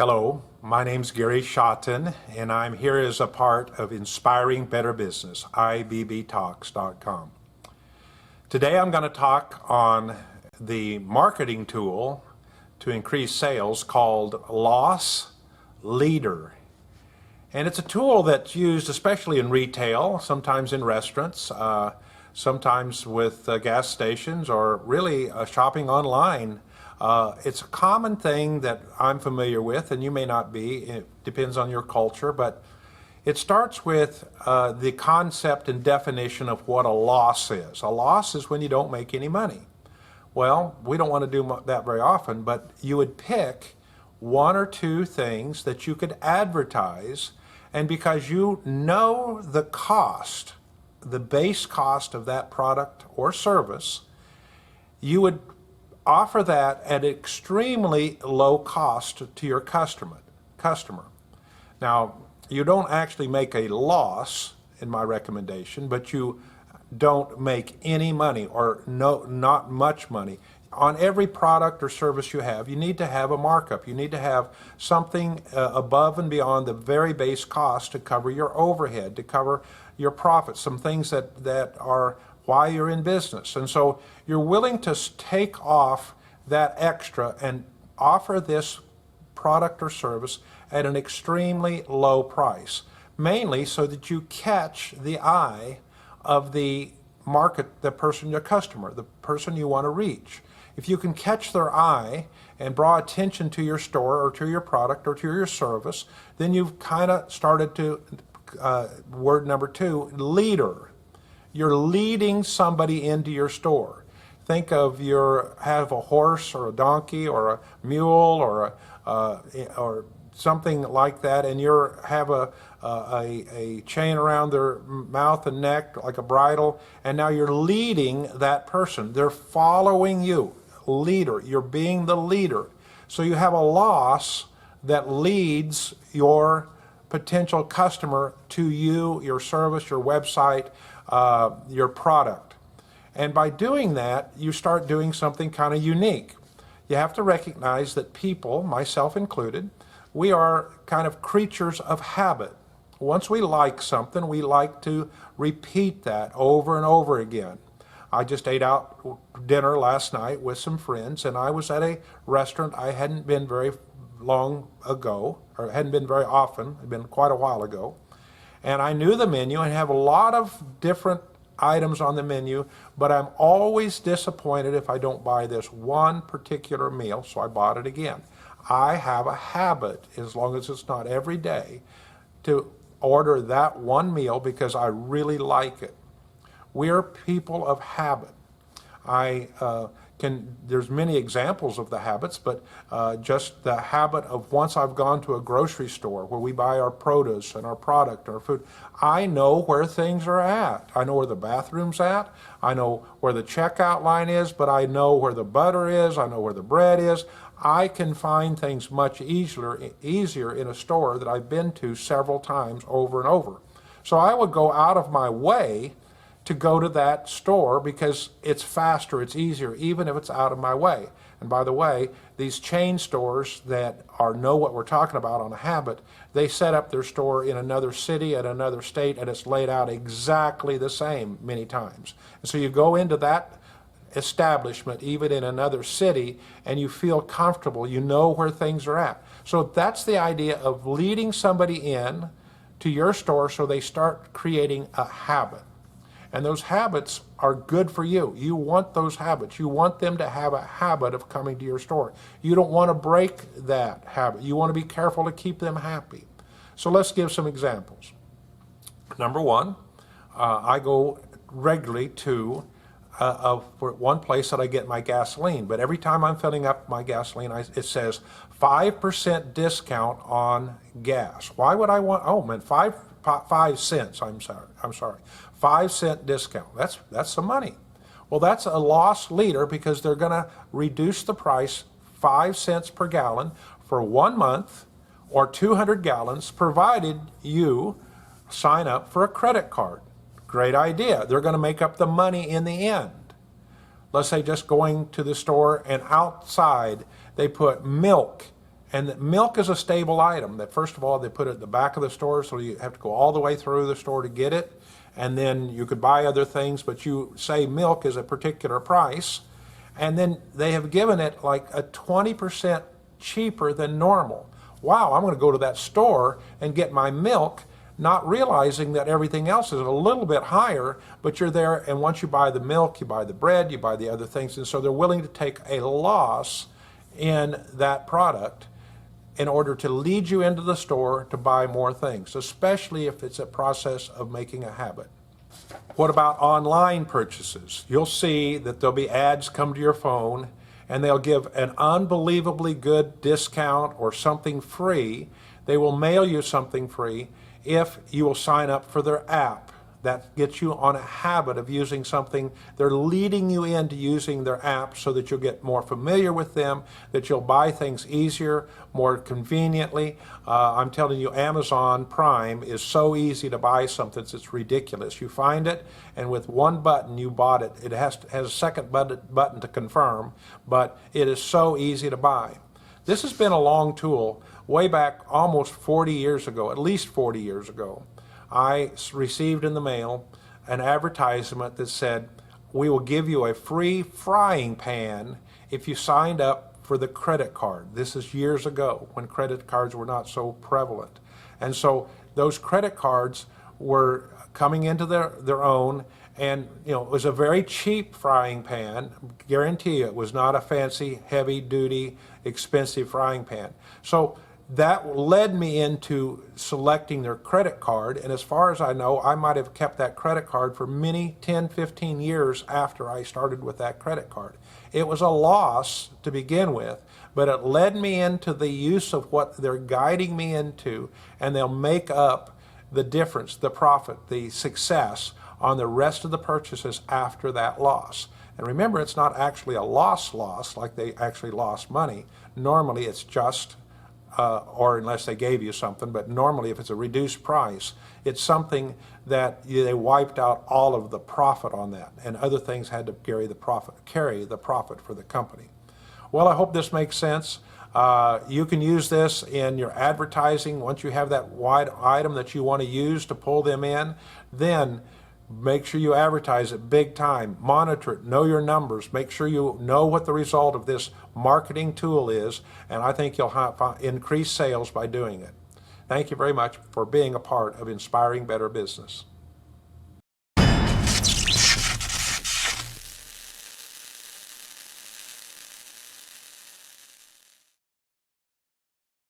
Hello, my name's Gary Shotton, and I'm here as a part of Inspiring Better Business, ibbtalks.com. Today I'm going to talk on the marketing tool to increase sales called Loss Leader. And it's a tool that's used especially in retail, sometimes in restaurants, sometimes with gas stations, or really shopping online. It's a common thing that I'm familiar with, and you may not be. It depends on your culture, but it starts with the concept and definition of what a loss is. A loss is when you don't make any money. Well, we don't want to do that very often, but you would pick one or two things that you could advertise, and because you know the cost, the base cost of that product or service, you would offer that at extremely low cost to your customer. Now, you don't actually make a loss in my recommendation, but you don't make any money, or not much money. On every product or service you have, you need to have a markup. You need to have something above and beyond the very base cost to cover your overhead, to cover your profits, some things that are why you're in business. And so you're willing to take off that extra and offer this product or service at an extremely low price, mainly so that you catch the eye of the market, the person, your customer, the person you want to reach. If you can catch their eye and draw attention to your store or to your product or to your service, then you've kind of started to, word number two, leader. You're leading somebody into your store. Think of have a horse or a donkey or a mule or something like that, and you have a chain around their mouth and neck like a bridle, and now you're leading that person. They're following you. Leader. You're being the leader. So you have a loss that leads your potential customer to you, your service, your website, your product. And by doing that, you start doing something kind of unique. You have to recognize that people, myself included, we are kind of creatures of habit. Once we like something, we like to repeat that over and over again. I just ate out dinner last night with some friends, and I was at a restaurant I hadn't been very long ago, or hadn't been very often. It had been quite a while ago. And I knew the menu and have a lot of different items on the menu, but I'm always disappointed if I don't buy this one particular meal, so I bought it again. I have a habit, as long as it's not every day, to order that one meal because I really like it. We are people of habit. There's many examples of the habits, but just the habit of once I've gone to a grocery store where we buy our produce and our product, our food, I know where things are at. I know where the bathroom's at. I know where the checkout line is, but I know where the butter is. I know where the bread is. I can find things much easier in a store that I've been to several times over and over. So I would go out of my way to go to that store because it's faster, it's easier, even if it's out of my way. And by the way, these chain stores that know what we're talking about on a habit, they set up their store in another city, at another state, and it's laid out exactly the same many times. And so you go into that establishment, even in another city, and you feel comfortable, you know where things are at. So that's the idea of leading somebody in to your store so they start creating a habit. And those habits are good for you. You want those habits. You want them to have a habit of coming to your store. You don't want to break that habit. You want to be careful to keep them happy. So let's give some examples. Number one, I go regularly to one place that I get my gasoline, but every time I'm filling up my gasoline, it says 5% discount on gas. Why would I want, 5 cents, I'm sorry. 5-cent discount. That's some money. Well, that's a loss leader because they're going to reduce the price 5 cents per gallon for 1 month or 200 gallons, provided you sign up for a credit card. Great idea. They're going to make up the money in the end. Let's say just going to the store and outside they put milk And that milk is a stable item. That first of all, they put it at the back of the store, so you have to go all the way through the store to get it. And then you could buy other things, but you say milk is a particular price. And then they have given it like a 20% cheaper than normal. Wow, I'm going to go to that store and get my milk, not realizing that everything else is a little bit higher, but you're there, and once you buy the milk, you buy the bread, you buy the other things, and so they're willing to take a loss in that product in order to lead you into the store to buy more things, especially if it's a process of making a habit. What about online purchases? You'll see that there'll be ads come to your phone, and they'll give an unbelievably good discount or something free. They will mail you something free if you will sign up for their app. That gets you on a habit of using something. They're leading you into using their app so that you'll get more familiar with them, that you'll buy things easier, more conveniently. I'm telling you, Amazon Prime is so easy to buy something, it's ridiculous. You find it, and with one button you bought it. It has a second button to confirm, but it is so easy to buy. This has been a long tool. Way back almost 40 years ago, at least 40 years ago, I received in the mail an advertisement that said, we will give you a free frying pan if you signed up for the credit card. This is years ago when credit cards were not so prevalent. And so those credit cards were coming into their own, and it was a very cheap frying pan. Guarantee you, it was not a fancy, heavy-duty, expensive frying pan. So that led me into selecting their credit card, and as far as I know, I might have kept that credit card for many 10, 15 years after I started with that credit card. It was a loss to begin with, but it led me into the use of what they're guiding me into, and they'll make up the difference, the profit, the success on the rest of the purchases after that loss. And remember, it's not actually a loss like they actually lost money. Normally it's just or unless they gave you something, but normally if it's a reduced price, it's something that they wiped out all of the profit on that, and other things had to carry the profit for the company. Well, I hope this makes sense. You can use this in your advertising. Once you have that wide item that you want to use to pull them in, then make sure you advertise it big time. Monitor it. Know your numbers. Make sure you know what the result of this marketing tool is, and I think you'll have increased sales by doing it. Thank you very much for being a part of Inspiring Better Business.